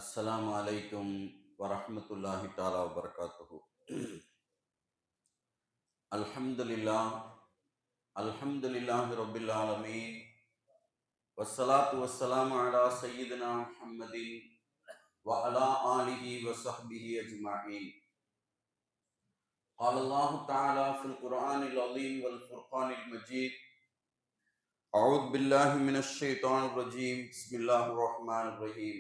அஸ்ஸலாமு அலைக்கும் வரஹ்மத்துல்லாஹி தஆலா வபரகாத்துஹு. அல்ஹம்துலில்லாஹ் அல்ஹம்துலில்லாஹி ரப்பில் ஆலமீன் வஸ்ஸலாத்து வஸ்ஸலாமு அலா சய்யிதினா முஹம்மதின் வ அலா ஆலிஹி வ ஸஹ்பிஹி அஜ்மஈன். قال الله تعالى في القرآن العظيم والفرقان المجيد. أعوذ بالله من الشيطان الرجيم. بسم الله الرحمن الرحيم.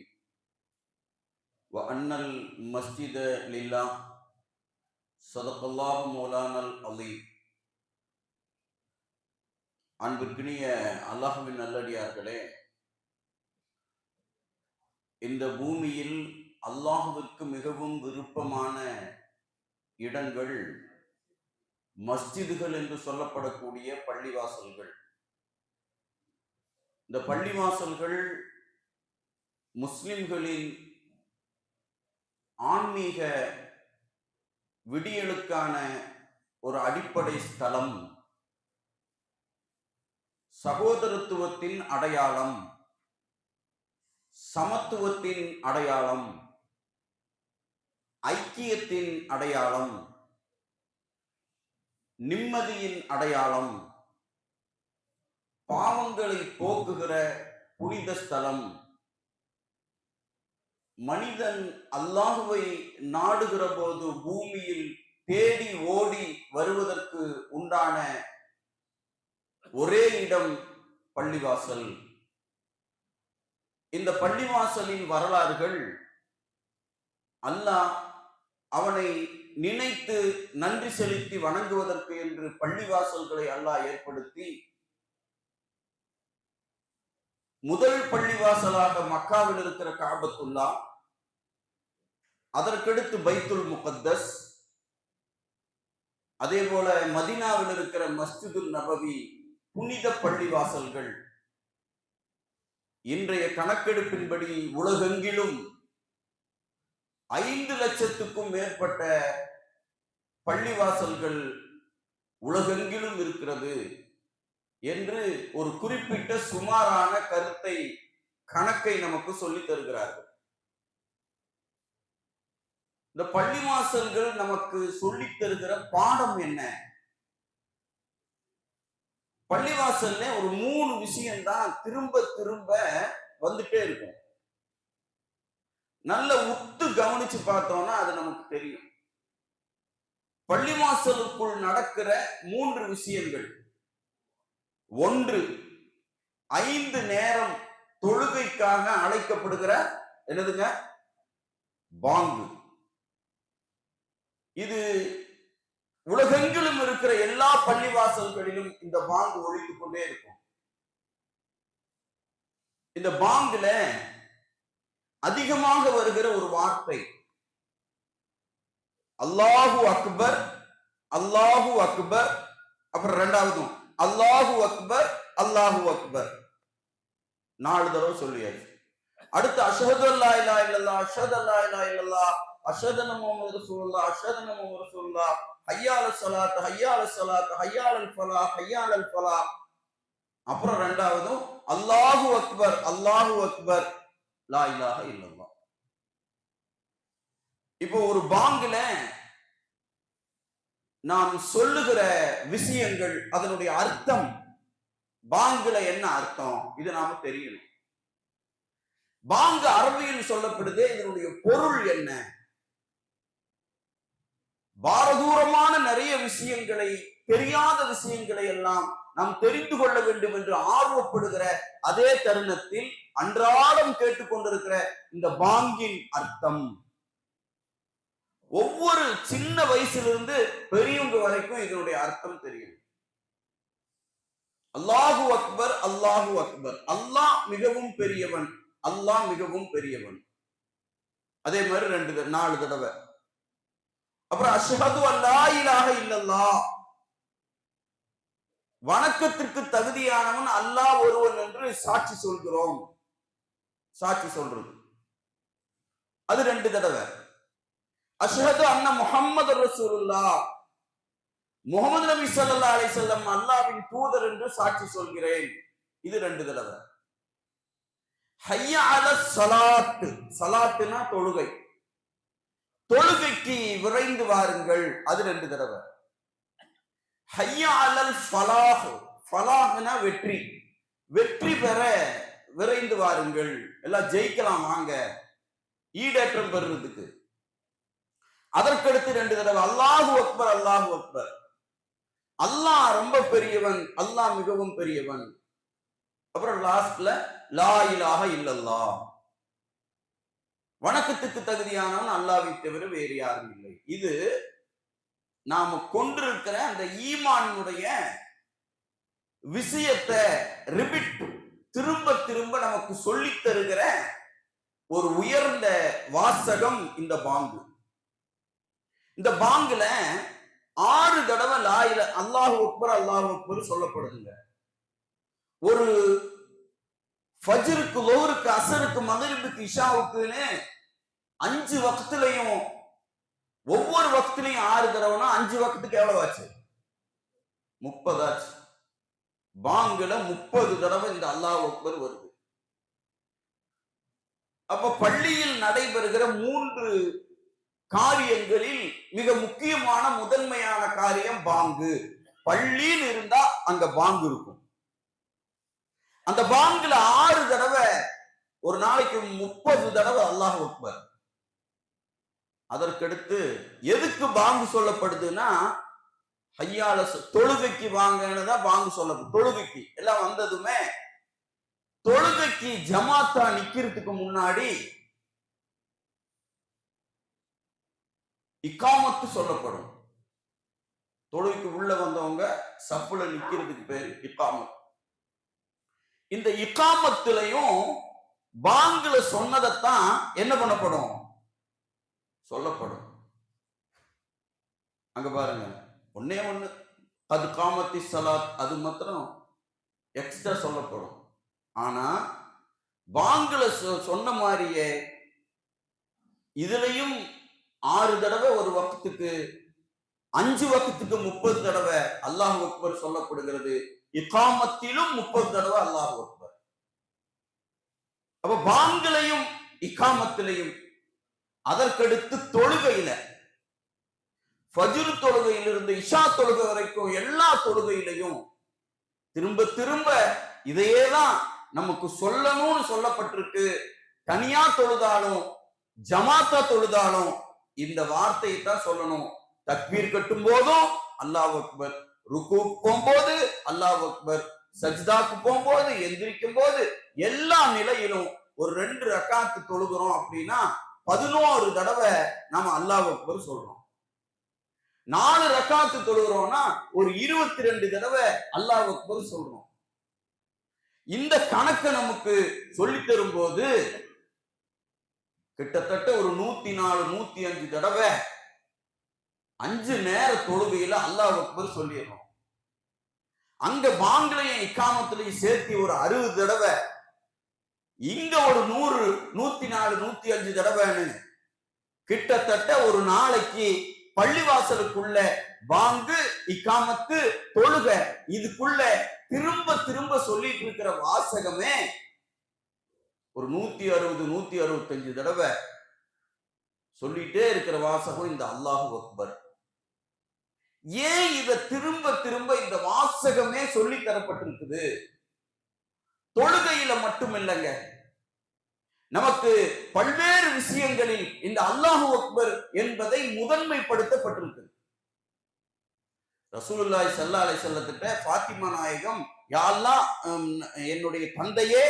وأن المسجد لله صدق الله مولانا العظيم. அன்பிற்கினிய அல்லாஹ்வின் நல்லடியார்களே, இந்த பூமியில் அல்லாஹ்விற்கு மிகவும் விருப்பமான இடங்கள் மஸ்ஜிதுகள் என்று சொல்லப்படக்கூடிய பள்ளிவாசல்கள். இந்த பள்ளிவாசல்கள் முஸ்லிம்களின் ஆன்மீக விடியலுக்கான ஒரு அடிப்படை ஸ்தலம், சகோதரத்துவத்தின் அடையாளம், சமத்துவத்தின் அடையாளம், ஐக்கியத்தின் அடையாளம், நிம்மதியின் அடையாளம், பாவங்களை போக்குகிற புனித ஸ்தலம். மனிதன் அல்லாஹுவை நாடுகிற போது பூமியில் தேடி ஓடி வருவதற்கு உண்டான ஒரே இடம் பள்ளிவாசல். இந்த பள்ளிவாசலின் வரலாறுகள், அல்லாஹ் அவனை நினைத்து நன்றி செலுத்தி வணங்குவதற்கு என்று பள்ளிவாசல்களை அல்லாஹ் ஏற்படுத்தி, முதல் பள்ளிவாசலாக மக்காவில் இருக்கிற காபத்துல்லா, அதற்கடுத்து பைத்துல் முகத்தஸ், அதே போல மதீனாவில் இருக்கிற மஸ்ஜிதுல் நபவி, புனித பள்ளிவாசல்கள். இன்றைய கணக்கெடுப்பின்படி உலகெங்கிலும் 5 லட்சத்துக்கும் மேற்பட்ட பள்ளிவாசல்கள் உலகெங்கிலும் இருக்கிறது என்று ஒரு குறிப்பிட்ட சுமாரான கணக்கை நமக்கு சொல்லி தருகிறார்கள். இந்த பள்ளிவாசல்கள் நமக்கு சொல்லி தருகிற பாடம் என்ன? பள்ளிவாசல்ல ஒரு 3 விஷயம்தான் திரும்ப திரும்ப வந்துட்டே இருக்கும். நல்ல உத்து கவனிச்சு பார்த்தோம்னா அது நமக்கு தெரியும். பள்ளிவாசலுக்குள் நடக்கிற 3 விஷயங்கள். 1, 5 நேரம் தொழுகைக்காக அழைக்கப்படுகிற என்னதுங்க? பாங்கு. இது உலகெங்கிலும் இருக்கிற எல்லா பள்ளிவாசல்களிலும் இந்த பாங்கு ஒலித்துக் கொண்டே இருக்கும். இந்த பாங்குல அதிகமாக வருகிற ஒரு வார்த்தை அல்லாஹு அக்பர், அல்லாஹு அக்பர். அப்புறம் 2வதும் அல்லாஹு அக்பர், அல்லாஹு அக்பர். 4 தடவை சொல்லியாச்சு. அடுத்து அஷ்ஹது அல்லா இலாஹ இல்லல்லாஹ், அஷ்ஹது அல்லா இலாஹ இல்லல்லாஹ், அஷ்ஹது அன்ன முஹம்மது ரசூலுல்லாஹ், அஷ்ஹது அன்ன முஹம்மது ரசூலுல்லாஹ், ஹய்யா அலஸ் ஸலாத், ஹய்யா அலஸ் ஸலாத், ஹய்யா அலல் ஃபலாஹ், ஹய்யா அலல் ஃபலாஹ். அப்புறம் 2வதும் அல்லாஹு அக்பர், அல்லாஹு அக்பர், லா இலாஹ இல்லல்லாஹ். இப்போ ஒரு பாங்குல நாம் சொல்லுகிற விஷயங்கள், அதனுடைய அர்த்தம், பாங்குல என்ன அர்த்தம், இது நாம தெரியணும். பாங்கு அரபியில் சொல்லப்படுது, இதனுடைய பொருள் என்ன? பாரதூரமான நிறைய விஷயங்களை, தெரியாத விஷயங்களை எல்லாம் நாம் தெரிந்து கொள்ள வேண்டும் என்று ஆர்வப்படுகிற அதே தருணத்தில் அன்றாடம் கேட்டுக்கொண்டிருக்கிற இந்த பாங்கின் அர்த்தம், ஒவ்வொரு சின்ன வயசிலிருந்து பெரியவங்க வரைக்கும் இதனுடைய அர்த்தம் தெரியும். அல்லாஹு அக்பர், அல்லாஹு அக்பர். அல்லாஹ் மிகவும் பெரியவன், அல்லாஹ் மிகவும் பெரியவன். அதே மாதிரி 4 தடவை. அப்புறம் அஷ்ஹது அல்லா இலாஹ இல்லல்லாஹ், வணக்கத்திற்கு தகுதியானவன் அல்லாஹ் ஒருவன் என்று சாட்சி சொல்கிறோம். சாட்சி சொல்றது அது 2 தடவை. அஷ்ஹது அன்ன முஹம்மது ரசூலுல்லாஹ், முஹம்மது நபி ஸல்லல்லாஹு அலைஹி வஸல்லம் அல்லாஹ்வின் தூதர் என்று சாட்சி சொல்கிறேன். இது 2 தடவை. ஹய்யா அலஸ் ஸலாத், ஸலாத்துனா தொழுகை, தொழுகைக்கு விரைந்து வாருங்கள், அது 2 தடவை. ஹய்யா அலல் ஃபலாஹ், ஃபலாஹ்னா வெற்றி, வெற்றி பெற விரைந்து வாருங்கள், எல்லாம் ஜெயிக்கலாம் வாங்க, ஈடேற்றம் பெறுறதுக்கு. அதற்கடுத்து 2 தடவை அல்லாஹு அக்பர், அல்லாஹு அக்பர், அல்லாஹ் ரொம்ப பெரியவன், அல்லாஹ் மிகவும் பெரியவன். அப்புறம் லாஸ்ட்ல லா இலாஹ இல்லல்லாஹ், வணக்கத்துக்கு தகுதியானவன் அல்லாஹ்வை தவிர வேறு யாரும் இல்லை. இது நாம கொண்டிருக்கிற அந்த ஈமானுடைய விஷயத்தை ரிபீட், திரும்ப திரும்ப நமக்கு சொல்லி தருகிற ஒரு உயர்ந்த வாசகம் இந்த பாங்கு. இந்த பாங்குல 6 தடவை லா இலாஹ அல்லாஹு அக்பர், அல்லாஹு அக்பர் சொல்லப்படுதுங்க. ஒரு ஃபஜ்ருக்கு, லுஹ்ருக்கு, அஸருக்கு, மக்ரிபுக்கு, இஷாவுக்குன்னு 5 வக்திலையும், ஒவ்வொரு வக்திலையும் 6 தடவைனா 5 வக்துக்கு எவ்வளவு ஆச்சு? 30 ஆச்சு. பாங்குல 30 தடவை இந்த அல்லாஹ் அக்பர் வருது. அப்ப பள்ளியில் நடைபெறுகிற 3 காரியங்களில் மிக முக்கியமான முதன்மையான காரியம் பாங்கு. பள்ளியில் இருந்தா அங்க பாங்கு இருக்கும். அந்த பாங்குல 6 தடவை, ஒரு நாளைக்கு 30 தடவை அல்லாஹ் அக்பர். அதற்கடுத்து எதுக்கு பாங்கு சொல்லப்படுதுன்னா, ஹய்யால தொழுகைக்கு வாங்கன்னு தான் பாங்கு சொல்லப்படும். தொழுகைக்கு எல்லாம் வந்ததுமே தொழுகைக்கு ஜமாத்தா நிக்கிறதுக்கு முன்னாடி இக்காமத்து சொல்லப்படும். தொழுகைக்கு உள்ள வந்தவங்க சப்புல நிக்கிறதுக்கு பேரு இக்காமத். இந்த இக்காமத்திலையும் பாங்குல சொன்னதைத்தான் என்ன பண்ணப்படும்? சொல்லப்படும். அங்க பாருங்க, ஒன்னே ஒண்ணு அது காமத்தி சலாத், அது மாத்திரம் எக்ஸ்ட்ரா சொல்லப்படும். ஆனா பாங்குல சொன்ன மாதிரியே இதுலயும் 6 தடவை ஒரு வக்துக்கு, 5 வக்துக்கு 30 தடவை அல்லாஹ் அக்பர் சொல்லப்படுகிறது. இகாமத்திலும் 30 தடவை அல்லாஹ் அக்பர். அப்ப பாங்குலையும் இகாமத்திலையும், அதற்கடுத்து தொழுகையில, ஃபஜ்ர் தொழுகையிலிருந்து இஷா தொழுகை வரைக்கும் எல்லா தொழுகையிலையும் திரும்ப திரும்ப இதையேதான் நமக்கு சொல்லணும்னு சொல்லப்பட்டிருக்கு. தனியா தொழுதாலும் ஜமாத்தா தொழுதாலும் இந்த வார்த்தையை தான் சொல்லணும். தக்பீர் கட்டும் போதும் அல்லாஹ் அக்பர், ருக்கு போகும்போது அல்லாஹ் அக்பர், சஜ்தாக்கு போகும்போது, எந்திரிக்கும் போது, எல்லா நிலையிலும் ஒரு 2 ரக்காத்து தொழுகிறோம் அப்படின்னா 11 தடவை நாம அல்லாஹ் அக்பர் சொல்றோம். 4 ரக்காத்து தொழுகிறோம்னா ஒரு 22 தடவை அல்லாஹ் அக்பர் சொல்றோம். இந்த கணக்கை நமக்கு சொல்லி தரும் போது கிட்டத்தட்ட ஒரு 104, 105 தடவை 5 நேர தொழுகையில அல்லாஹ் அக்பர் சொல்லிடுறோம். அங்க பாங்குலையும் இக்காமத்திலையும் சேர்த்து ஒரு 60 தடவை, இங்க ஒரு 100, 104, 105 தடவைன்னு கிட்டத்தட்ட ஒரு நாளைக்கு பள்ளிவாசலுக்குள்ள பாங்கு, இக்காமத்து, தொழுகை, இதுக்குள்ள திரும்ப திரும்ப சொல்லிட்டு இருக்கிற வாசகமே ஒரு 160, 165 தடவை சொல்லிட்டே இருக்கிற வாசகம் இந்த அல்லாஹு அக்பர். ஏன் இத திரும்ப திரும்ப இந்த வாசகமே சொல்லி தரப்பட்டிருக்குது? தொழுகையில மட்டும் இல்லைங்க, நமக்கு பல்வேறு விஷயங்களில் இந்த அல்லாஹு அக்பர் என்பதை முதன்மைப்படுத்தப்பட்டிருக்கு. ரசூலுல்லாஹி ஸல்லல்லாஹு அலைஹி வஸல்லத்திட்ட ஃபாத்திமா நாயகம், யா அல்லாஹ், என்னுடைய தந்தையே,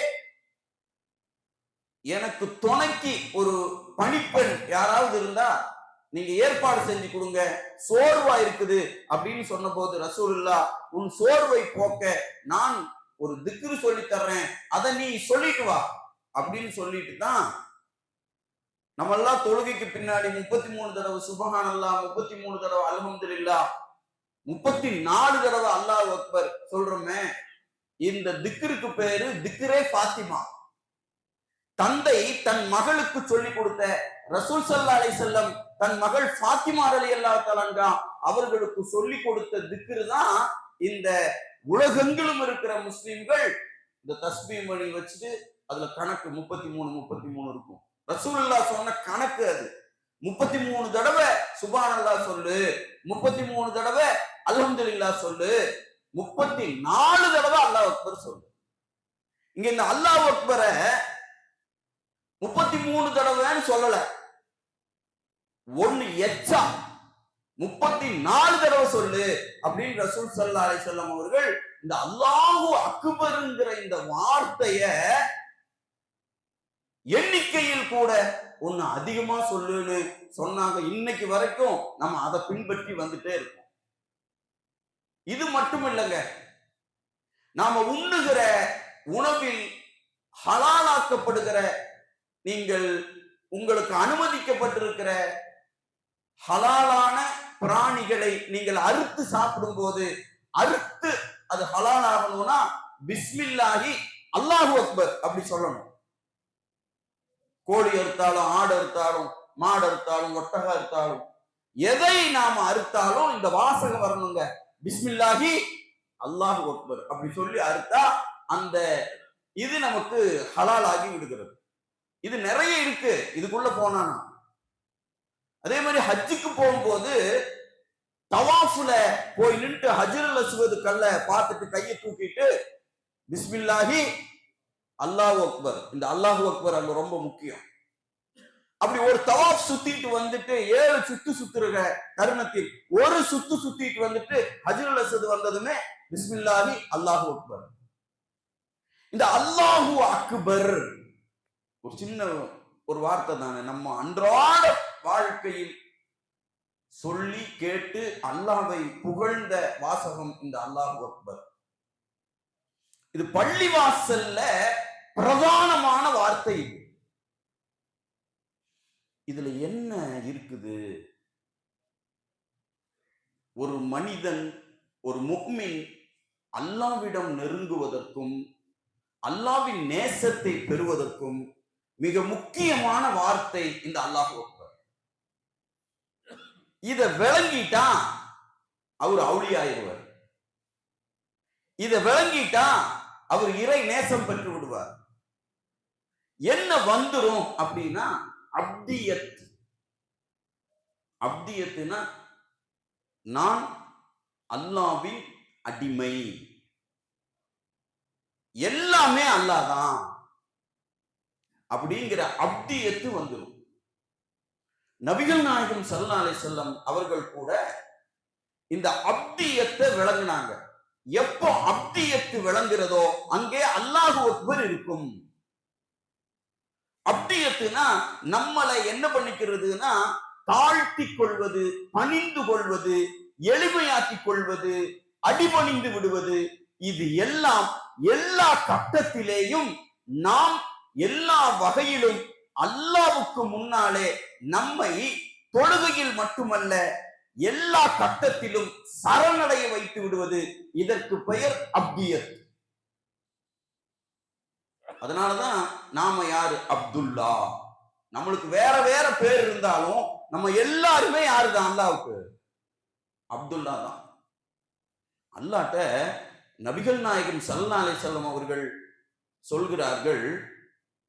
எனக்கு துணைக்கு ஒரு பணிப்பெண் யாராவது இருந்தா நீங்க ஏற்பாடு செஞ்சு கொடுங்க, சோர்வா இருக்குது அப்படின்னு சொன்ன போது ரசூலுல்லாஹ், உன் சோர்வை போக்க நான் ஒரு திக்ரு சொல்லி தர்றேன், அதை நீ சொல்லிட்டு வா அப்படின்னு சொல்லிட்டு தான் நம்ம எல்லாம் தொழுகைக்கு பின்னாடி 33 தடவை சுப்ஹானல்லாஹ், 33 தடவை அல்ஹம்துலில்லாஹ், 34 தடவை அல்லாஹ் அக்பர் சொல்றோமே. இந்த திக்ருக்கு பேரு திக்ரே ஃபாத்திமா. தந்தை தன் மகளுக்கு சொல்லி கொடுத்த, ரசூல் ஸல்லல்லாஹு அலைஹி வஸல்லம் தன் மகள் ஃபாத்திமா ரலியல்லாஹு தஆலா அன்ஹா அவர்களுக்கு சொல்லி கொடுத்த திக்ரு தான் இந்த உலகெங்கிலும் இருக்கிற முஸ்லிம்கள் இந்த தஸ்பீஹ் மணி வச்சுட்டு அதுல கணக்கு 33 இருக்கும். ரசூலுல்லாஹ் சொன்ன கணக்கு அது. 33 தடவை சுப்ஹானல்லாஹ் சொல்லு, 33 தடவை அல்ஹம்துலில்லாஹ் சொல்லு, 34 தடவை அல்லாஹ் அக்பர் சொல்லு. இங்க இந்த அல்லாஹ் அக்பர 33 தடவைன்னு சொல்லல, ஒன்னு எச்சா 34 தடவை சொல்லு அப்படின்னு ரசூல் ஸல்லல்லாஹு அலைஹி வஸல்லம் அவர்கள் இந்த அல்லாஹு அக்பர்ங்கிற இந்த வார்த்தைய எண்ணிக்கையில் கூட ஒன்னு அதிகமா சொல்லுன்னு சொன்னாங்க. இன்னைக்கு வரைக்கும் நம்ம அதை பின்பற்றி வந்துட்டே இருக்கோம். இது மட்டும் இல்லைங்க, நாம உண்ணுகிற உணவில் ஹலாலாக்கப்படுகிற, நீங்கள் உங்களுக்கு அனுமதிக்கப்பட்டிருக்கிற ஹலாலான பிராணிகளை நீங்கள் அறுத்து சாப்பிடும் போது, அறுத்து அது ஹலால் ஆகணும்னா பிஸ்மில்லாஹி அல்லாஹு அக்பர் அப்படி சொல்லணும். கோழி அறுத்தாலும், ஆடு அறுத்தாலும், மாடு அறுத்தாலும், ஒட்டகம் அறுத்தாலும், எதை நாம அறுத்தாலும் இந்த வாசகம் வரணுங்க, பிஸ்மில்லாஹி அல்லாஹு அக்பர் அப்படி சொல்லி அறுத்தா அந்த இது நமக்கு ஹலால் ஆகி விடுகிறது. இது நிறைய இருக்கு, இதுக்குள்ள போனானா. அதே மாதிரி ஹஜ்ஜுக்கு போகும்போது தவாஃபுல போய் நின்று ஹஜ்ருல் அஸ்வத் கல்ல பார்த்துட்டு கையை தூக்கிட்டு பிஸ்மில்லாஹி அல்லாஹு அக்பர், இந்த அல்லாஹு அக்பர் அங்க ரொம்ப முக்கியம். அப்படி ஒரு தவாஃப் சுத்திட்டு வந்துட்டு 7 சுத்து சுத்துற தருணத்தில் ஒரு சுத்து சுத்திட்டு வந்துட்டு ஹஜ்ருல் அஸ்வத் வந்ததுமே பிஸ்மில்லாஹி அல்லாஹு அக்பர். இந்த அல்லாஹு அக்பர் ஒரு சின்ன ஒரு வார்த்தை தானே, நம்ம அன்றாட வாழ்க்கையில் சொல்லி கேட்டு அல்லாஹ்வை புகழ்ந்த வாசகம் இந்த அல்லாஹு அக்பர். இது பள்ளிவாசல்ல பிரதானமான வார்த்தை. இதுல என்ன இருக்குது? ஒரு மனிதன், ஒரு முஃமின் அல்லாஹ்விடம் நெருங்குவதற்கும் அல்லாஹ்வின் நேசத்தை பெறுவதற்கும் மிக முக்கியமான வார்த்தை இந்த அல்லாஹு அக்பர். இத விளங்கிட்டா அவர் அவுலியாயிருவார். இத விளங்கிட்டா அவர் இறை நேசம் பெற்று விடுவார். என்ன வந்துரும் அப்படின்னா அப்தியத். அப்தியத்துனா நான் அல்லாஹ்வின் அடிமை, எல்லாமே அல்லாஹ் தான் அப்படிங்கிற அப்தியத்து வந்துடும். நபிகள் நாயகம் ஸல்லல்லாஹு அலைஹி வஸல்லம் அவர்கள் கூட இந்த அப்தியத்தை விளங்கினாங்க. எப்போ அப்தியத்து விளங்குறதோ அங்கே அல்லாஹு அக்பர் இருக்கும். அப்தியத்துனா நம்மளை என்ன பண்ணிக்கிறதுனா தாழ்த்தி கொள்வது, பணிந்து கொள்வது, எளிமையாக்கிக் கொள்வது, அடிபணிந்து விடுவது. இது எல்லாம் எல்லா கட்டத்திலேயும் நாம் எல்லா வகையிலும் அல்லாஹ்வுக்கு முன்னாலே நம்மை தொழுகையில் மட்டுமல்ல எல்லா கட்டத்திலும் சரணடைய வைத்து விடுவது. இதற்கு பெயர் அப்தியத். அதனாலதான் நாம யாரு? அப்துல்லா. நம்மளுக்கு வேற வேற பேர் இருந்தாலும் நம்ம எல்லாருமே யாருதான்? அல்லாஹ்வுக்கு அப்துல்லா தான். அல்லாஹ்ட்ட நபிகள் நாயகம் ஸல்லல்லாஹு அலைஹி வஸல்லம் அவர்கள் சொல்கிறார்கள்,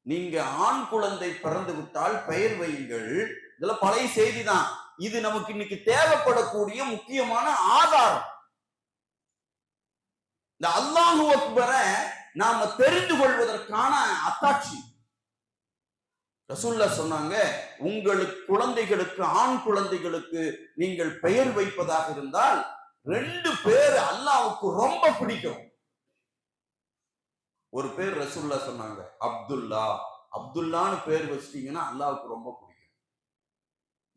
நீங்க ஆண் குழந்தை பிறந்து விட்டால் பெயர் வையுங்கள். இதெல்லாம் பழைய செய்தி தான். இது நமக்கு இன்னைக்கு தேவைப்படக்கூடிய முக்கியமான ஆதாரம். இந்த அல்லாஹு அக்பரை நாம தெரிந்து கொள்வதற்கான அத்தாட்சி. ரசூலுல்லாஹ் சொன்னாங்க, உங்களுக்கு குழந்தைகளுக்கு, ஆண் குழந்தைகளுக்கு நீங்கள் பெயர் வைப்பதாக இருந்தால் 2 பேர் அல்லாஹ்வுக்கு ரொம்ப பிடிக்கும். ஒரு பேர் ரசூலுல்லாஹ் சொன்னாங்க, அப்துல்லா. அப்துல்லான்னு பேர் வச்சிட்டீங்கன்னா அல்லாஹ்வுக்கு ரொம்ப பிடிக்கும்.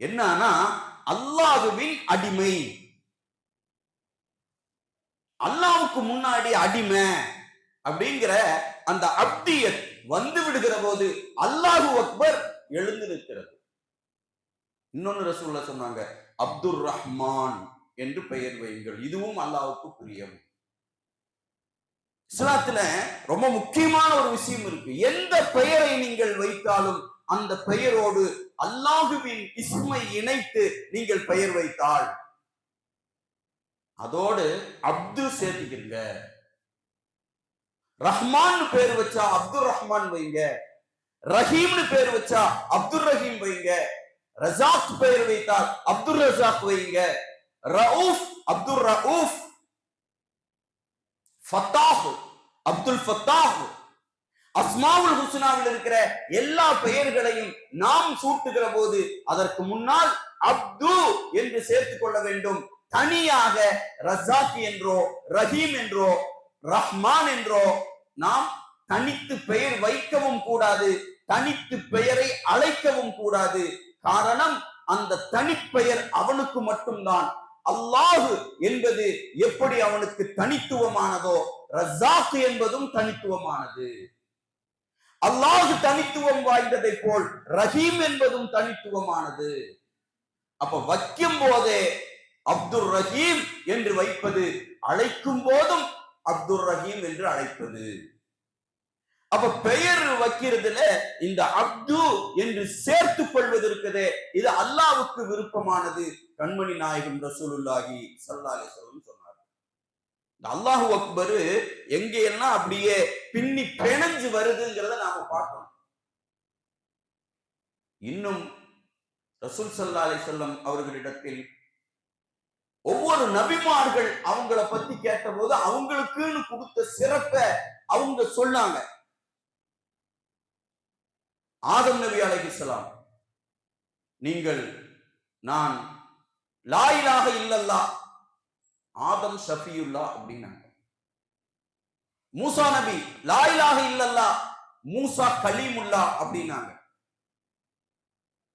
என்னன்னா அல்லாஹ்வின் அடிமை, அல்லாஹ்வுக்கு முன்னாடி அடிமை அப்படிங்கிற அந்த அப்தியத் வந்து விடுகிற போது அல்லாஹு அக்பர் எழுந்து நிற்கிறது. இன்னொன்னு ரசூலுல்லாஹ் சொன்னாங்க, அப்துர் ரஹ்மான் என்று பெயர் வையுங்கள், இதுவும் அல்லாஹ்வுக்கு பிரியம். இஸ்லாத்துல ரொம்ப முக்கியமான ஒரு விஷயம் இருக்கு. எந்த பெயரை நீங்கள் வைத்தாலும் அந்த பெயரோடு அல்லாஹுவின் இஸ்மை இணைத்து நீங்கள் பெயர் வைத்தால் அதோடு அப்து சேர்த்துக்கிறீங்க. ரஹ்மான் பேர் வச்சா அப்துல் ரஹ்மான் வைங்க, ரஹீம்னு பேர் வச்சா அப்துல் ரஹீம் வைங்க, ரஜாக் பெயர் வைத்தால் அப்துல் ரஜாக் வைங்க, Rauf Abdul Rauf, Fattah Abdel Fattah. அஸ்மாவுல் ஹுஸ்னாவில் இருக்கிற எல்லா பெயர்களையும் நாம் சூட்டுகிற போது அதற்கு முன்னால் அப்து என்று சேர்த்துக் கொள்ள வேண்டும். தனியாக ரஸாக் என்றோ ரஹீம் என்றோ ரஹ்மான் என்றோ நாம் தனித்து பெயர் வைக்கவும் கூடாது, தனித்து பெயரை அழைக்கவும் கூடாது. காரணம், அந்த தனிப்பெயர் அவனுக்கு மட்டும்தான். அல்லாஹ் என்பது எப்படி அவனுக்கு தனித்துவமானதோ, ரஸாக் என்பதும் தனித்துவமானது. அல்லாஹ் தனித்துவம் வாய்ந்ததை போல் ரஹீம் என்பதும் தனித்துவமானது. அப்ப வைக்கும் போதே அப்துல் ரஹீம் என்று வைப்பது, அழைக்கும் போதும் அப்துல் ரஹீம் என்று அழைப்பது. அப்ப பெயர் வைக்கிறதுல இந்த அப்து என்று சேர்த்துக் கொள்வது இருக்குது, இது அல்லாஹ்வுக்கு விருப்பமானது. கண்மணி நாயகம் ரசூலுல்லாஹி ஸல்லல்லாஹு அலைஹி வஸல்லம் சொன்னார். அல்லாஹு அக்பர் எங்க எல்லாம் அப்படியே பின்னி பிணைஞ்சு வருதுங்கிறத நாம பார்க்கணும். இன்னும் ரசூல் ஸல்லல்லாஹு அலைஹி வஸல்லம் அவர்களிடத்தில் ஒவ்வொரு நபிமார்கள் அவங்கள பத்தி கேட்டபோது அவங்களுக்குன்னு கொடுத்த சிறப்பை அவங்க சொன்னாங்க. ஆதம் நபி அலைஹிஸ்ஸலாம், நீங்கள் நான் லா இலாஹ இல்லல்லாஹ் ஆதம் ஷஃபியுல்லா அப்படின்னாங்க. மூசா நபி லா இலாஹ இல்லல்லாஹ் மூசா கலீமுல்லா அப்படின்னாங்க.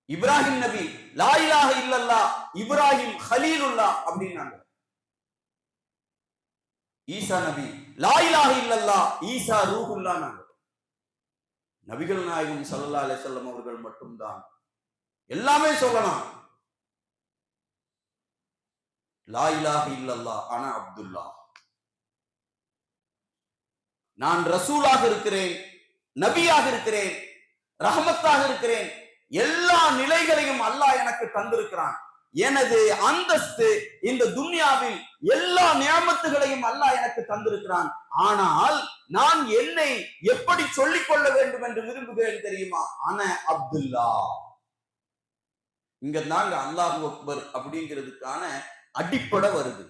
இப்ராஹிம் நபி லா இலாஹ இல்லல்லாஹ் இப்ராஹிம் கலீலுல்லா அப்படின்னாங்க. ஈசா நபி லா இலாஹ இல்லல்லாஹ் ஈசா ரூஹுல்லானாங்க. நபிகள் நாயகம் ஸல்லல்லாஹு அலைஹி வஸல்லம் அவர்கள் மட்டும்தான் எல்லாமே சொல்லலாம். லா இலாஹ இல்லல்லாஹ் ஆனா அப்துல்லா, நான் ரசூலாக இருக்கிறேன், நபியாக இருக்கிறேன், ரஹமத்தாக இருக்கிறேன், எல்லா நிலைகளையும் அல்லாஹ் எனக்கு தந்திருக்கிறான். எனது அந்தஸ்து இந்த துன்யாவில் எல்லா நியாமத்துகளையும் அல்லாஹ் எனக்கு தந்திருக்கிறான். ஆனால் நான் என்னை எப்படி சொல்லிக் கொள்ள வேண்டும் என்று விரும்புகிறேன் தெரியுமா? அன அப்துல்லா. இங்க தாங்க அல்லாஹு அக்பர் அப்படிங்கிறதுக்கான அடிப்படை வருது.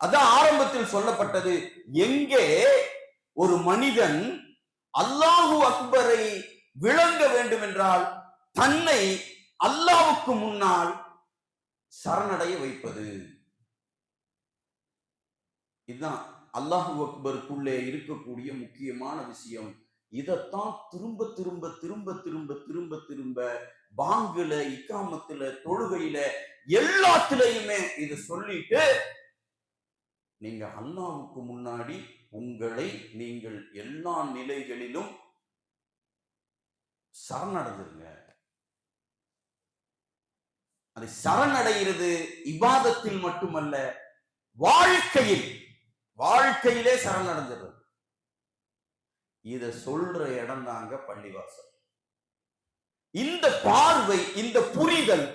அதான் ஆரம்பத்தில் சொல்லப்பட்டது. எங்கே ஒரு மனிதன் அல்லாஹு அக்பரை விளங்க வேண்டும் என்றால் தன்னை அல்லாஹ்வுக்கு முன்னால் சரணடைய வைப்பது. இதுதான் அல்லாஹு அக்பருக்குள்ளே இருக்கக்கூடிய முக்கியமான விஷயம். இதைத்தான் திரும்ப திரும்ப திரும்ப திரும்ப திரும்ப திரும்ப பாங்குல, இக்காமத்துல, தொழுகையில எல்லாத்திலையுமே இதை சொல்லிட்டு நீங்க அல்லாஹ்வுக்கு முன்னாடி உங்களை நீங்கள் எல்லா நிலைகளிலும் சரணடைஞ்சிருங்க. அதை சரணடைகிறது இபாதத்தில் மட்டுமல்ல, வாழ்க்கையிலே சரணடைஞ்சிருது. இத சொல்ற இடம் தாங்க பள்ளிவாசல். இந்த பார்வை, இந்த புரிதல்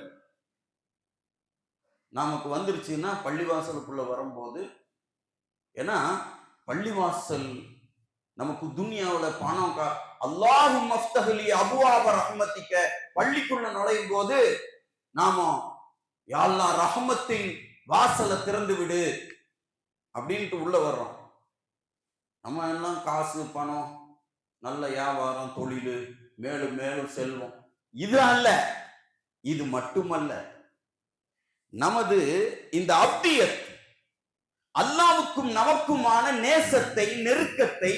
நமக்கு வந்துருச்சுன்னா பள்ளிவாசலுக்குள்ள வரும்போது, ஏன்னா பள்ளிவாசல் நமக்கு துன்யாவுல பணம் அல்லாஹும் மஃப்தஹ்லி அபுவாப ரஹ்மத்திக்க, பள்ளிக்குள்ள நுழையும் போது நாம யா அல்லாஹ் ரஹ்மத்தின் வாசலை திறந்து விடு அப்படின்ட்டு உள்ள வர்றோம். நம்ம எல்லாம் காசு, பணம், நல்ல வியாபாரம், தொழில், மேலும் மேலும் செல்வம், இது அல்ல. இது மட்டுமல்ல, நமது இந்த அப்தியத் அல்லாஹ்வுக்கும் நமக்குமான நேசத்தை, நெருக்கத்தை,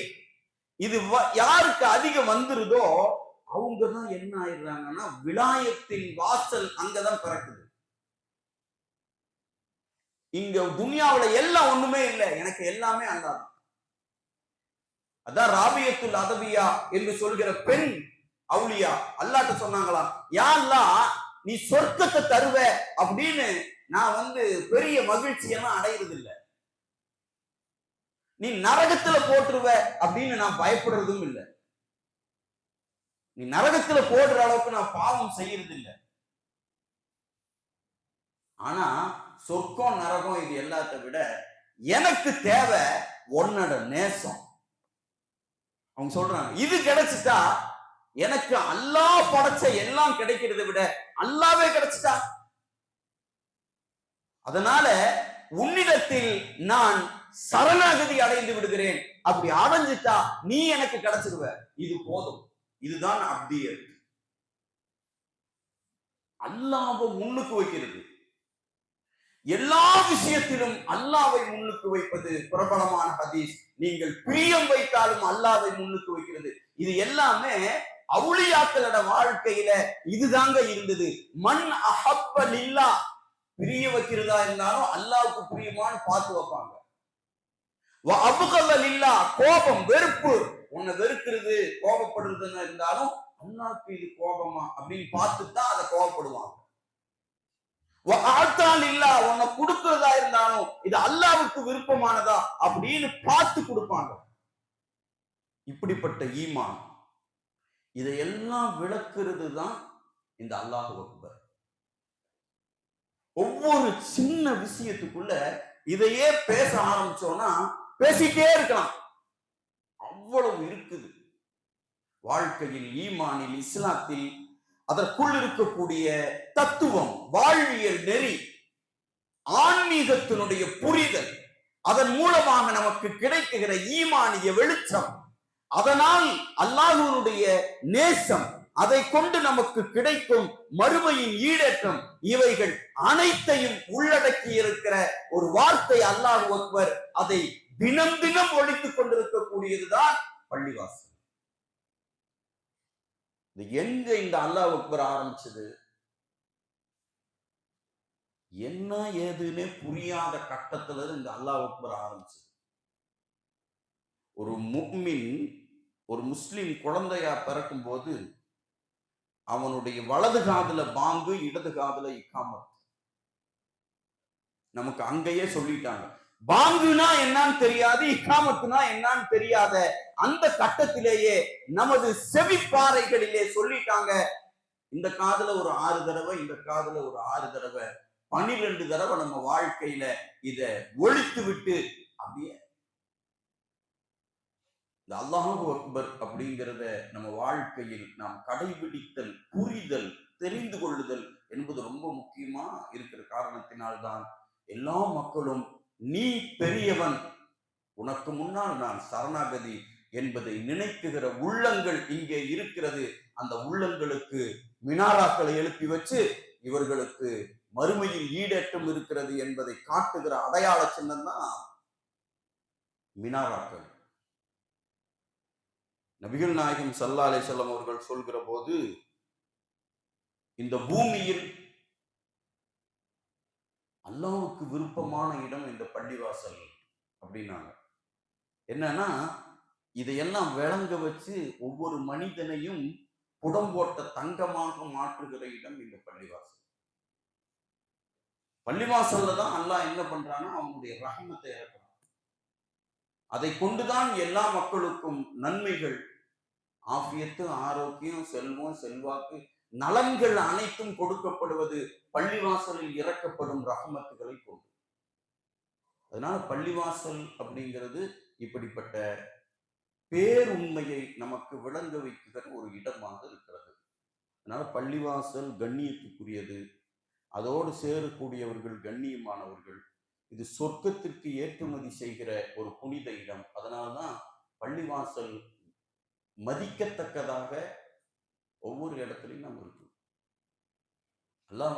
இது யாருக்கு அதிகம் வந்துருதோ அவங்கதான் என்ன ஆயிடுறாங்கன்னா விலாயத்தின் வாசல் அங்கதான் பிறக்குது. இங்க துன்யாவுல எல்லாம் ஒண்ணுமே இல்லை, எனக்கு எல்லாமே அல்லாஹ். அதான் ராபியத்துல் அதபியா என்று சொல்கிற பெண் அவுலியா அல்லாஹ்ட்ட சொன்னாங்களா, யா அல்லாஹ் நீ சொர்க்கத்தை தருவ அப்படின்னு நான் பெரிய மகிழ்ச்சியெல்லாம் அடையிறது இல்லை, நீ நரகத்துல போட்டுருவ அப்படின்னு நான் பயப்படுறதும் இல்லை, நீ நரகத்துல போடுற அளவுக்கு நான் பாவம் செய்யறது இல்லை. ஆனா சொர்க்கம், நரகம் இது எல்லாத்த விட எனக்கு தேவை உன்னோட நேசம். அவங்க சொல்றாங்க, இது கிடைச்சிட்டா எனக்கு அல்லாஹ் படைச்ச எல்லாம் கிடைக்கிறதை விட அல்லாவே கிடைச்சிட்டா, அதனால உன்னிடத்தில் நான் சரணாகதி அடைந்து விடுகிறேன். அப்படி அடைஞ்சிட்டா நீ எனக்கு கிடைச்சிருவ, இது போதும். இதுதான் அப்தியத். அல்லாஹ்வை முன்னுக்கு வைக்கிறது, எல்லா விஷயத்திலும் அல்லாஹ்வை முன்னுக்கு வைப்பது பிரபலமான ஹதீஸ். நீங்கள் பிரியம் வைத்தாலும் அல்லாஹ்வை முன்னுக்கு வைக்கிறது. இது எல்லாமே அவுலியாக்களோட வாழ்க்கையில இதுதாங்க இருந்தது. மன் அஹப்ப லில்லாஹ், பிரிய வைக்கிறதா இருந்தாலும் அல்லாஹ்வுக்கு பிரியமானு பார்த்து வைப்பாங்க. வ அப்கத லில்லாஹ், கோபம் வெறுப்பு, உன்னை வெறுக்கிறது கோபப்படுறதுன்னு இருந்தாலும் அல்லாஹ்வுக்கு இது கோபமா அப்படின்னு பார்த்து தான் அதை கோபப்படுவாங்க. உன்னை கொடுக்கிறதா இருந்தாலும் இது அல்லாஹ்வுக்கு விருப்பமானதா அப்படின்னு பார்த்து கொடுப்பாங்க. இப்படிப்பட்ட ஈமான், இதையெல்லாம் விளக்குறது தான் இந்த அல்லாஹு அக்பர். ஒவ்வொரு சின்ன விஷயத்துக்குள்ள இதையே பேச ஆரம்பிச்சோம்னா பேசிட்டே இருக்கலாம், அவ்வளவு இருக்குது. வாழ்க்கையில், ஈமானில், இஸ்லாத்தில் அதற்குள் இருக்கக்கூடிய தத்துவம், வாழ்வியல் நெறி, ஆன்மீகத்தினுடைய புரிதல், அதன் மூலமாக நமக்கு கிடைக்குகிற ஈமானிய வெளிச்சம், அதனால் அல்லாஹ்வுடைய நேசம், அதை கொண்டு நமக்கு கிடைக்கும் மறுமையின் ஈடேற்றம், இவைகள் அனைத்தையும் உள்ளடக்கி இருக்கிற ஒரு வார்த்தை அல்லாஹ் அக்பர். அதை தினம் தினம் ஒழித்துக் கொண்டிருக்கக்கூடியதுதான் பள்ளிவாசல். எங்க இந்த அல்லாஹ் அக்பர் ஆரம்பிச்சது? என்ன ஏதுன்னு புரியாத கட்டத்துல இந்த அல்லாஹ் அக்பர் ஆரம்பிச்சது. ஒரு முஃமின், ஒரு முஸ்லிம் குழந்தையா பிறக்கும் போது அவனுடைய வலது காதுல பாங்கு, இடது காதுல இக்காமத். நமக்கு அங்கேயே சொல்லிட்டாங்க. பாங்குனா என்னன்னு தெரியாது, இக்காமத்துனா என்னன்னு தெரியாத அந்த கட்டத்திலேயே நமது செவிப்பாறைகளிலே சொல்லிட்டாங்க. இந்த காதுல ஒரு 6 தடவை, இந்த காதுல ஒரு 6 தடவை, 12 தடவை நம்ம வாழ்க்கையில இத ஒழித்து விட்டு அப்படியே இந்த அல்லாஹு அக்பர் அப்படிங்கிறத நம்ம வாழ்க்கையில் நாம் கடைபிடித்தல், புரிதல், தெரிந்து கொள்ளுதல் என்பது ரொம்ப முக்கியமா இருக்கிற காரணத்தினால்தான் எல்லா மக்களும் நீ பெரியவன், உனக்கு முன்னால் நான் சரணாகதி என்பதை நினைக்குகிற உள்ளங்கள் இங்கே இருக்கிறது. அந்த உள்ளங்களுக்கு மினாராக்களை எழுப்பி வச்சு இவர்களுக்கு மறுமையில் ஈடேற்றம் இருக்கிறது என்பதை காட்டுகிற அடையாள சின்னம் தான் மினாராக்கள். நபிகள் நாயகம் ஸல்லல்லாஹு அலைஹி வஸல்லம் அவர்கள் சொல்கிற போது, இந்த பூமியில் அல்லாஹ்வுக்கு விருப்பமான இடம் இந்த பள்ளிவாசல் அப்படின்னாங்க. என்னன்னா, இதையெல்லாம் விளங்க வச்சு ஒவ்வொரு மனிதனையும் புடம் போட்ட தங்கமாக மாற்றுகிற இடம் இந்த பள்ளிவாசல். பள்ளிவாசல்ல தான் அல்லாஹ் என்ன பண்றான்னா அவனுடைய ரஹ்மத்தை இறக்குறான். அதை கொண்டுதான் எல்லா மக்களுக்கும் நன்மைகள், ஆஃபியத்து, ஆரோக்கியம், செல்வம், செல்வாக்கு, நலன்கள் அனைத்தும் கொடுக்கப்படுவது பள்ளிவாசலில் இறக்கப்படும் ரஹ்மத்துகளை கொண்டு. அதனால பள்ளிவாசல் அப்படிங்கிறது இப்படிப்பட்ட பேருண்மையை நமக்கு விளங்க வைக்கிற ஒரு இடமாக இருக்கிறது. அதனால பள்ளிவாசல் கண்ணியத்துக்குரியது, அதோடு சேரக்கூடியவர்கள் கண்ணியமானவர்கள். இது சொர்க்கத்திற்கு ஏற்றுமதி செய்கிற ஒரு புனித இடம். அதனால்தான் பள்ளிவாசல் மதிக்கத்தக்கதாக ஒவ்வொரு இடத்துலையும் நம்ம இருக்கு. எல்லாம்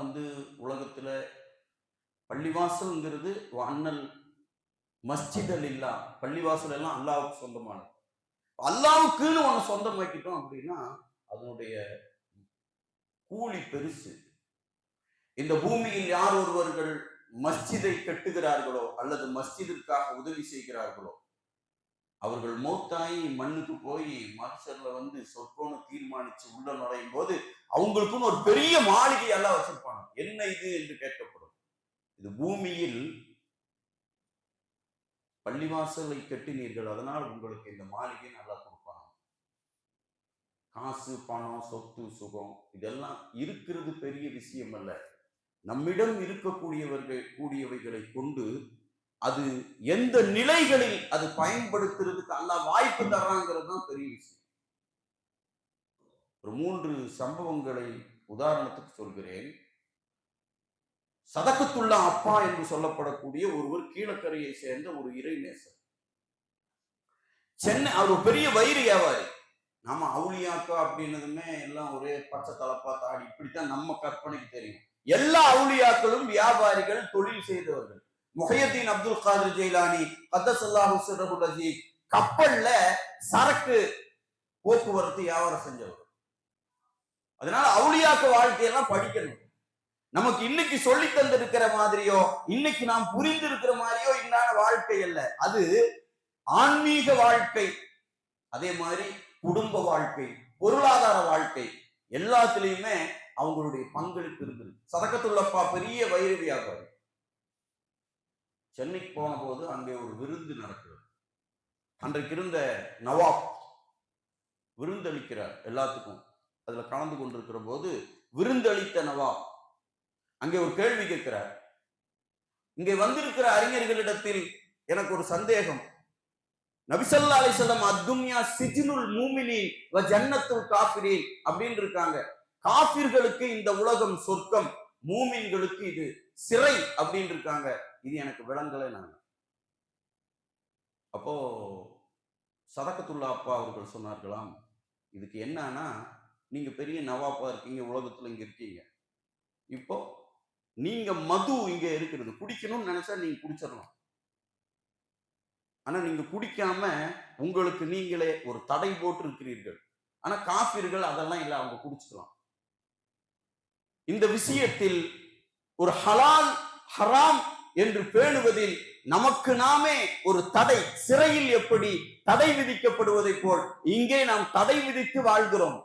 உலகத்துல பள்ளிவாசல்ங்கிறது அண்ணல் மஸ்ஜிதல் இல்லா, பள்ளிவாசல் எல்லாம் அல்லாவுக்கு சொந்தமானது. அல்லாவுக்குன்னு ஒன்று சொந்தமாக்கிட்டோம் அப்படின்னா அதனுடைய கூலி பெருசு. இந்த பூமியில் யார் ஒருவர்கள் மஸ்ஜிதை கட்டுகிறார்களோ அல்லது மஸ்ஜிதிற்காக உதவி செய்கிறார்களோ அவர்கள் மௌத்தாயி மண்ணுக்கு போய் மனுஷர்ல சொற்கோன்னு தீர்மானிச்சு உள்ள நுழையும் போது அவங்களுக்குன்னு ஒரு பெரிய மாளிகை எல்லாம் வச்சிருப்பாங்க. என்ன இது என்று கேட்கப்படும். இது பூமியில் பள்ளிவாசலை கட்டினீர்கள், அதனால் உங்களுக்கு இந்த மாளிகை நல்லா கொடுப்பாங்க. காசு, பணம், சொத்து, சுகம் இதெல்லாம் இருக்கிறது பெரிய விஷயம் அல்ல. நம்மிடம் இருக்கக்கூடியவைகளை கொண்டு அது எந்த நிலைகளில் அது பயன்படுத்துறதுக்கு அல்லாஹ் வாய்ப்பு தர்றாங்கிறது தான் பெரிய விஷயம். ஒரு 3 சம்பவங்களை உதாரணத்துக்கு சொல்கிறேன். சதகத்துல்லா அப்பா என்று சொல்லப்படக்கூடிய ஒருவர் கீழக்கரையை சேர்ந்த ஒரு இறைநேசர். சென்னை, அவர் பெரிய வயிறு வியாபாரி. நம்ம அவுளியாக்கா அப்படின்னதுமே எல்லாம் ஒரே பச்சை தலப்பா தாடி இப்படித்தான் நம்ம கற்பனைக்கு தெரியும். எல்லா அவுளியாக்களும் வியாபாரிகள், தொழில் செய்தவர்கள். முஹையத்தீன் அப்துல் காதிர் ஜெயிலானி கத்தஸல்லாஹு சிர்ரஹுல் அஸீஸ் கப்பல்ல சரக்கு போக்குவரத்து வியாபாரம் செஞ்சவர். அதனால அவுளியாக்க வாழ்க்கையெல்லாம் படிக்கணும். நமக்கு இன்னைக்கு சொல்லி தந்திருக்கிற மாதிரியோ இன்னைக்கு நாம் புரிந்து இருக்கிற மாதிரியோ இன்னான வாழ்க்கை அல்ல. அது ஆன்மீக வாழ்க்கை, அதே மாதிரி குடும்ப வாழ்க்கை, பொருளாதார வாழ்க்கை, எல்லாத்திலையுமே அவங்களுடைய பங்களிப்பு இருக்குது. சதகத்துல்லப்பா பெரிய வயிறு வியாபாரி. சென்னைக்கு போன போது அங்கே ஒரு விருந்து நடக்கிறது. அன்றைக்கு இருந்த நவாப் விருந்தளிக்கிறார் எல்லாத்துக்கும். அதுல கலந்து கொண்டிருக்கிற போது விருந்தளித்த நவாப் அங்கே ஒரு கேள்வி கேட்கிறார். இங்கே வந்திருக்கிற அறிஞர்களிடத்தில் எனக்கு ஒரு சந்தேகம். நபி ஸல்லல்லாஹு அலைஹி வஸல்லம் அத்துன்யா சிஜ்னுல் மூமினீன் வ ஜன்னத்துல் காஃபிரீன் அப்படின்னு இருக்காங்க. காஃபிர்களுக்கு இந்த உலகம் சொர்க்கம், மூமின்களுக்கு இது சிறை அப்படின்னு இருக்காங்க. இது எனக்கு விளங்கலை. நாங்க அப்போ சதகத்துல்லா அப்பா அவர்கள் சொன்னார்களாம், இதுக்கு என்னன்னா, நீங்க பெரிய நவாப்பா இருக்கீங்க, உலகத்துல இங்க இருக்கீங்க. இப்போ நீங்க மது இங்க இருக்கிறது குடிக்கணும்னு நினைச்சா நீங்க குடிச்சிடலாம். ஆனா நீங்க குடிக்காம உங்களுக்கு நீங்களே ஒரு தடை போட்டு இருக்கிறீர்கள். ஆனா காஃபிர்கள் அதெல்லாம் இல்லை, அவங்க குடிச்சுக்கலாம். இந்த விஷயத்தில் ஒரு ஹலால் ஹராம் என்று பேணுவதில் நமக்கு நாமே ஒரு தடை, சிறையில் எப்படி தடை விதிக்கப்படுவதை போல் இங்கே நாம் தடை விதித்து வாழ்கிறோம்.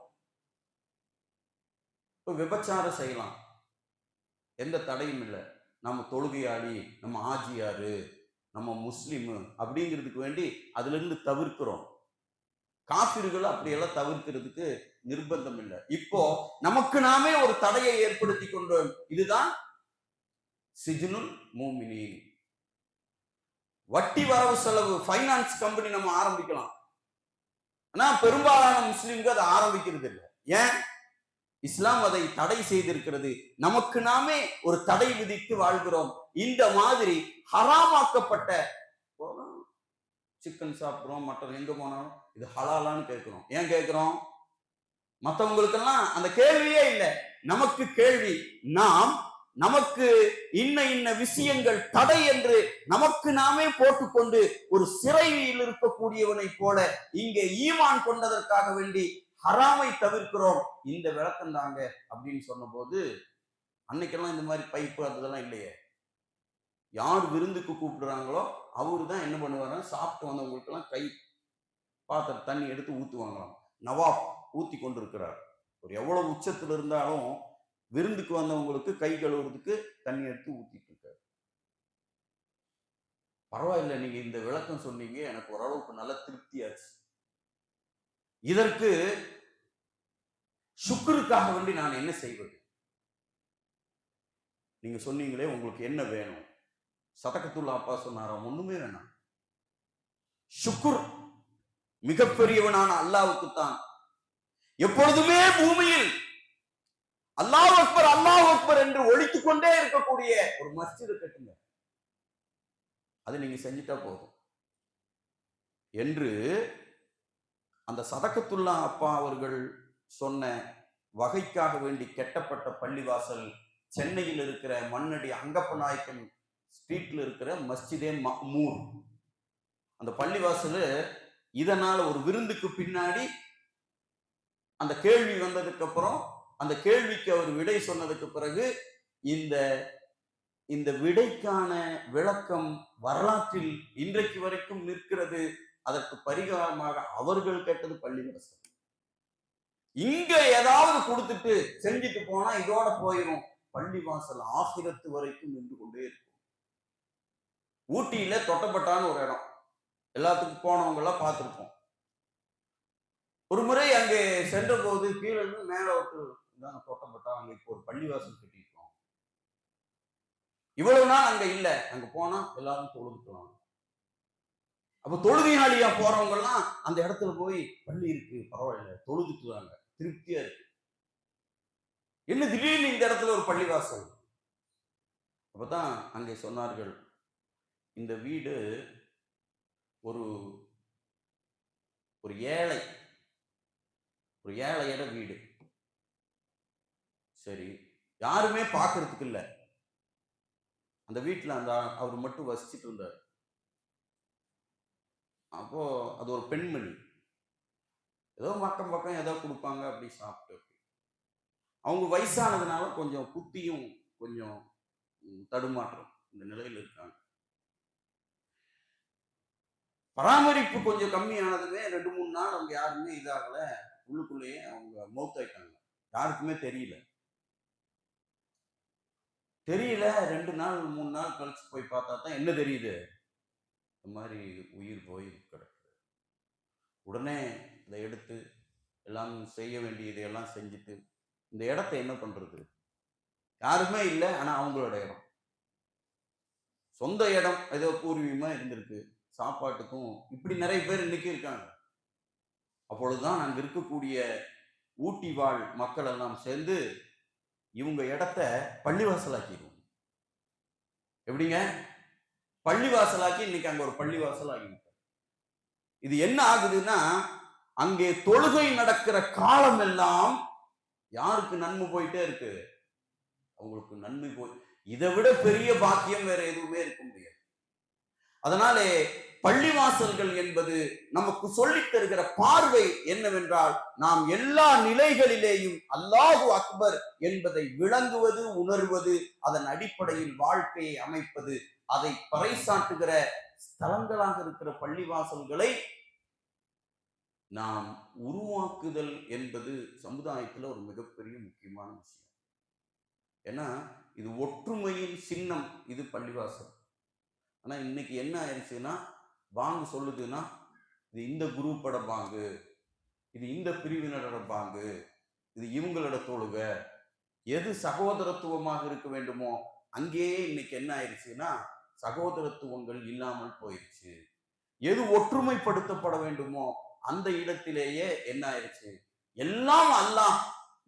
விபச்சாரம் செய்யலாம், எந்த தடையும் இல்லை. நம்ம தொழுகையாளி, நம்ம ஆஜியாரு, நம்ம முஸ்லிம் அப்படிங்கிறதுக்கு வேண்டி அதுல இருந்து தவிர்க்கிறோம். காஃபிர்கள் அப்படியெல்லாம் தவிர்க்கிறதுக்கு நிர்பந்தம் இல்லை. இப்போ நமக்கு நாமே ஒரு தடையை ஏற்படுத்தி கொண்டோம். இதுதான் சிஜ்னுல் மூமினீன். வட்டி வரவு செலவு ஃபைனான்ஸ் கம்பெனி நம்ம ஆரம்பிக்கலாம். ஆனா பெரும்பாலான முஸ்லிம்கள் அதை ஆரம்பிக்கிறது இல்லை. ஏன்? இஸ்லாம் அதை தடை செய்திருக்கிறது. நமக்கு நாமே ஒரு தடை விதித்து வாழ்கிறோம். இந்த மாதிரி ஹராமாக்கப்பட்ட சிக்கன் சாப்பிடுறோம், மட்டன் எங்க போனாலும் இது ஹலாலான்னு கேட்கிறோம். ஏன் கேட்கிறோம்? மற்றவங்களுக்கெல்லாம் அந்த கேள்வியே இல்லை, நமக்கு கேள்வி. நாம் நமக்கு இன்ன விஷயங்கள் தடை என்று நமக்கு நாமே போட்டுக்கொண்டு ஒரு சிறையில் இருக்கக்கூடியவனை போல இங்கே ஈமான் கொண்டதற்காக வேண்டி ஹராமை தவிர்க்கிறோம். இந்த விளக்கம் தாங்க அப்படின்னு சொன்ன போது, அன்னைக்கெல்லாம் இந்த மாதிரி பைப்பு அதெல்லாம் இல்லையே. யார் விருந்துக்கு கூப்பிடுறாங்களோ அவரு தான் என்ன பண்ணுவாங்க, சாப்பிட்டு வந்தவங்களுக்கு எல்லாம் கை பாத்திர தண்ணி எடுத்து ஊத்துவாங்களாம். நவாப் ஊத்தி கொண்டிருக்கிறார். ஒரு எவ்வளவு உச்சத்துல இருந்தாலும் விருந்துக்கு வந்தவங்களுக்கு கை கழுவுறதுக்கு தண்ணி எடுத்து ஊத்திட்டு இருக்காரு. பரவாயில்ல, நீங்க இந்த விளக்கம் சொன்னீங்க, எனக்கு ஓரளவுக்கு நல்ல திருப்தியாச்சு. இதற்கு சுக்ருக்காக வேண்டி நான் என்ன செய்வது? நீங்க சொன்னீங்களே உங்களுக்கு என்ன வேணும்? சதகத்துல்லா அப்பா சொன்னாராம், ஒண்ணுமே வேணாம். சுக்ர் மிகப்பெரியவனான அல்லாஹ்வுக்கு தான். எப்பொழுதுமே பூமியில் அல்லாஹ் அக்பர் அல்லாஹ் அக்பர் என்று ஒலித்துக் கொண்டே இருக்கக்கூடிய ஒரு மஸ்ஜித் கட்டுங்க, அது நீங்க செஞ்சுட்டா போதும் என்று அந்த சதகத்துல்லா அப்பா அவர்கள் சொன்ன வகைக்காக வேண்டி கெட்டப்பட்ட பள்ளிவாசல் சென்னையில் இருக்கிற மண்ணடி அங்கப்ப நாயக்கன் ஸ்ட்ரீட்ல இருக்கிற மஸ்ஜிதே மஅ்மூர். அந்த பள்ளிவாசல் இதனால ஒரு விருந்துக்கு பின்னாடி அந்த கேள்வி வந்ததுக்கு அப்புறம், அந்த கேள்விக்கு அவர் விடை சொன்னதுக்கு பிறகு இந்த விடைக்கான விளக்கம் வரலாற்றில் இன்றைக்கு வரைக்கும் நிற்கிறது. அதற்கு பரிகாரமாக அவர்கள் கேட்டது பள்ளிவாசல். இங்க ஏதாவது கொடுத்துட்டு செஞ்சுட்டு போனா இதோட போயிடும். பள்ளிவாசல் ஆகிரத்து வரைக்கும் நின்று கொண்டே இருக்கும். ஊட்டியில தொட்டப்பட்டான்னு ஒரு இடம், எல்லாத்துக்கும் போனவங்க எல்லாம் பார்த்திருப்போம். ஒரு முறை அங்கே சென்ற போது கீழே இருந்து மேல தொட்டப்பட்டா, அங்க இப்போ ஒரு பள்ளிவாசல் கட்டியிருக்கோம். இவ்வளவு நாள் அங்க இல்ல, அங்க போனா எல்லாரும் தொழுதுக்கலாம். அப்ப தொழுகையாளியா போறவங்க எல்லாம் அந்த இடத்துல போய் பள்ளி இருக்கு பரவாயில்ல தொழுதுக்குறாங்க, திருப்தியா இருக்கு. என்ன திடீர்னு இந்த இடத்துல ஒரு பள்ளிவாசல்? அப்பதான் அங்கே சொன்னார்கள், இந்த வீடு ஒரு ஒரு ஏழை ஒரு ஏழையோட வீடு. சரி, யாருமே பார்க்கறதுக்கு இல்ல. அந்த வீட்டுல அந்த அவர் மட்டும் வசிச்சுட்டு இருந்தார். அப்போ அது ஒரு பெண்மணி, ஏதோ பக்கம் பக்கம் ஏதோ கொடுப்பாங்க, அப்படி சாப்பிட்டு. அவங்க வயசானதுனால கொஞ்சம் புத்தியும் கொஞ்சம் தடுமாற்றம் இந்த நிலையில் இருக்காங்க. பராமரிப்பு கொஞ்சம் கம்மியானதுமே 2-3 நாள் அவங்க யாருமே இதாகல, உள்ளுக்குள்ளேயே அவங்க மௌத்தாயிட்டாங்க. யாருக்குமே தெரியல. 2 நாள் 3 நாள் கழிச்சு போய் பார்த்தா தான் என்ன தெரியுது, இந்த மாதிரி உயிர் போய் கிடக்குது. உடனே இதை எடுத்து எல்லாம் செய்ய வேண்டியதையெல்லாம் செஞ்சுட்டு இந்த இடத்த என்ன பண்றது? யாருமே இல்லை, ஆனா அவங்களோட இடம், சொந்த இடம், ஏதோ பூர்வீகமா இருந்திருக்கு. சாப்பாட்டுக்கும் இப்படி நிறைய பேர் இன்னைக்கு இருக்காங்க. அப்பொழுதுதான் அங்க இருக்கக்கூடிய ஊட்டி வாழ் மக்கள் எல்லாம் சேர்ந்து இவங்க இடத்த பள்ளிவாசலாக்கிடுவோம். எப்படிங்க? பள்ளிவாசலாக்கி இன்னைக்கு அங்க ஒரு பள்ளிவாசல் ஆகி. இது என்ன ஆகுதுன்னா, அங்கே தொழுகை நடக்கிற காலம் எல்லாம் யாருக்கு நன்மை போயிட்டே இருக்கு? அவங்களுக்கு நன்மை போய், இதை விட பெரிய பாக்கியம் வேற எதுவுமே இருக்க முடியாது. அதனாலே பள்ளிவாசல்கள் என்பது நமக்கு சொல்லித் தருகிற பார்வை என்னவென்றால், நாம் எல்லா நிலைகளிலேயும் அல்லாஹு அக்பர் என்பதை விளங்குவது, உணர்வது, அதன் அடிப்படையில் வாழ்க்கையை அமைப்பது, அதை பறைசாட்டுகிற ஸ்தலங்களாக இருக்கிற பள்ளிவாசல்களை நாம் உருவாக்குதல் என்பது சமுதாயத்தில் ஒரு மிகப்பெரிய முக்கியமான விஷயம். ஏன்னா இது ஒற்றுமையின் சின்னம், இது பள்ளிவாசல். ஆனா இன்னைக்கு என்ன ஆயிடுச்சுன்னா, பாங்கு சொல்லுதுன்னா இது இந்த குரூப்போட பாங்கு, இது இந்த பிரிவினரோட பாங்கு, இது இவங்களோட தொழுகை. எது சகோதரத்துவமாக இருக்க வேண்டுமோ அங்கேயே இன்னைக்கு என்ன ஆயிடுச்சுன்னா சகோதரத்துவங்கள் இல்லாமல் போயிடுச்சு. எது ஒற்றுமைப்படுத்தப்பட வேண்டுமோ அந்த இடத்திலேயே என்ன ஆயிடுச்சு, எல்லாம் அல்லாஹ்,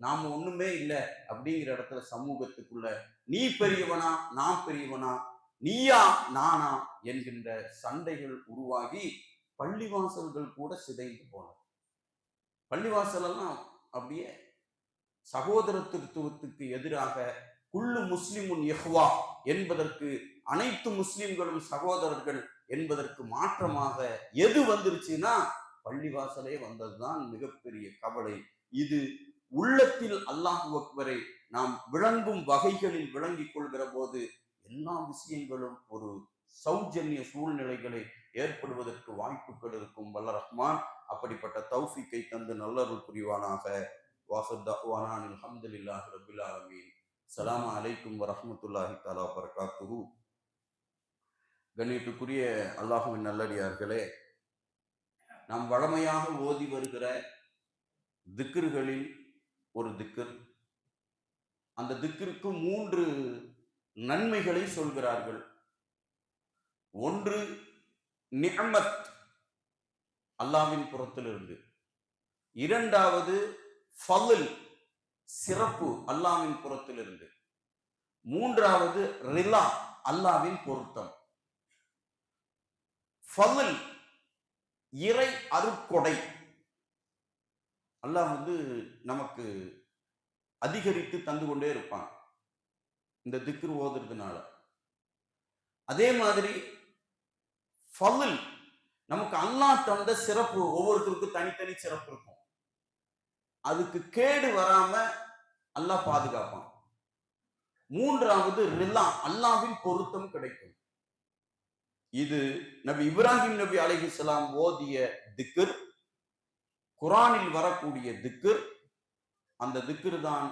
நாம ஒண்ணுமே இல்லை அப்படிங்கிற இடத்துல சமூகத்துக்குள்ள நீ பெரியவனா நான் பெரியவனா, நீயா நானா என்கின்ற சண்டைகள் உருவாகி பள்ளிவாசல்கள் கூட சிதைந்து போனது. பள்ளிவாசல் எல்லாம் அப்படியே சகோதரத்துவத்துக்கு எதிராக குல்லு முஸ்லிமுன் இஹ்வா என்பதற்கு, அனைத்து முஸ்லிம்களும் சகோதரர்கள் என்பதற்கு மாற்றமாக எது வந்துருச்சுன்னா பள்ளிவாசலே வந்ததுதான் மிகப்பெரிய கவலை. இது உள்ளத்தில் அல்லாஹு அக்பரை நாம் விளங்கும் வகைகளில் விளங்கிக் கொள்கிற போது எல்லா விஷயங்களும் ஒரு சௌஜன்ய சூழ்நிலைகளை ஏற்படுவதற்கு வாய்ப்புகள் இருக்கும். வல்ல ரஹ்மான் அப்படிப்பட்ட தௌஃபீக்கை தந்து நல்லருள் புரிவானாக. வாஹிர் அல்ஹம்துலில்லாஹி ரப்பில் ஆலமீன். ஸலாமு அலைக்கும் வரஹ்மத்துல்லாஹி தஆலா வபரகாத்துஹு. கண்ணியத்துக்குரிய அல்லாஹ்வின் நல்லடியார்களே, நாம் வழமையாக ஓதி வருகிற திக்ர்களில் ஒரு திக்ர், அந்த திக்ருக்கு 3 நன்மைகளை சொல்கிறார்கள். ஒன்று நிஅமத், அல்லாஹ்வின் புறத்திலிருந்து. இரண்டாவது ஃபضل, சிறப்பு, அல்லாஹ்வின் புறத்திலிருந்து. மூன்றாவது ரிலா, அல்லாஹ்வின் பொருத்தம். ஃபضل, இறை அருட்கொடை. அல்லாஹ் நமக்கு அதிகரித்து தந்து கொண்டே இருப்பான் இந்த திக்ர் ஓதுறதுனால. அதே மாதிரி ஃபضل, நமக்கு அல்லாஹ் தந்த சிறப்பு, ஒவ்வொருத்தருக்கும் தனித்தனி சிறப்பு இருக்கும். அதுக்கு கேடு வராம அல்லாஹ் பாதுகாப்பான். மூன்றாவது ரிலா, அல்லாஹ்வின் பொருத்தம் கிடைக்கும். இது நபி இப்ராஹிம் நபி அலைஹிஸ்ஸலாம் ஓதிய திக்ர், குர்ஆனில் வரக்கூடிய திக்ர். அந்த திக்ர் தான்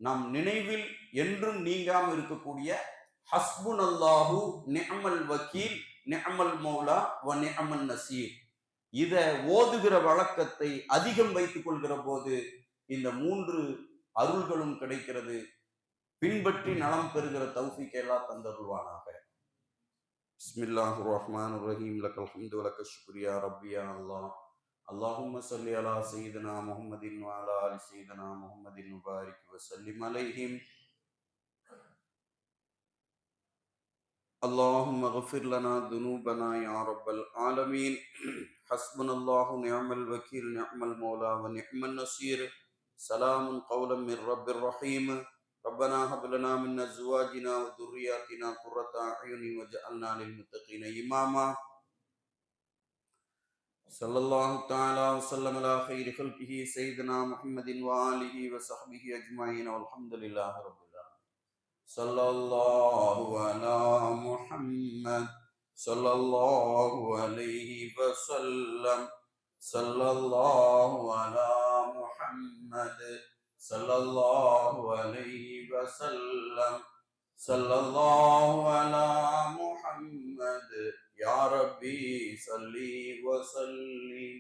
நம் நினைவில் என்றும் நீங்காமல் இருக்கக்கூடிய ஹஸ்புனல்லாஹு நிஅமல் வக்கீல் நிஅமல் மௌலா வ நிஅமன் நசீர். இத ஓதுகிற வழக்கத்தை அதிகம் வைத்துக் கொள்கிற போது இந்த 3 அருள்களும் கிடைக்கிறது. பின்பற்றி நலம் பெறுகிற தௌஃபீக் எல்லாம் தந்தருள்வானாக. பிஸ்மில்லாஹிர் ரஹ்மானிர் ரஹீம். லக்கல் ஹம்து வ லக்கல் ஷுக்ரு யா ரப்பி யா அல்லாஹ். அல்லாஹும்ம ஸல்லி அலா சய்யிதினா முஹம்மதின் வ அலா ஆலி சய்யிதினா முஹம்மதின் முபாரிக் வ ஸல்லிம் அலைஹிம். اللهم اغفر لنا ذنوبنا يا رب العالمين. حسبنا الله نعم الوكيل نعم المولى ونعم النصير. سلام قولا من رب الرحيم. ربنا هب لنا من ازواجنا وذرياتنا قرة اعين واجعلنا للمتقين اماما. صلى الله تعالى وسلم على خير خلقه سيدنا محمد وآله وصحبه اجمعين والحمد لله رب العالمين. صلى الله على محمد صلى الله عليه وسلم. صلى الله على محمد صلى الله عليه وسلم. صلى الله على محمد يا ربي صلي وسلم.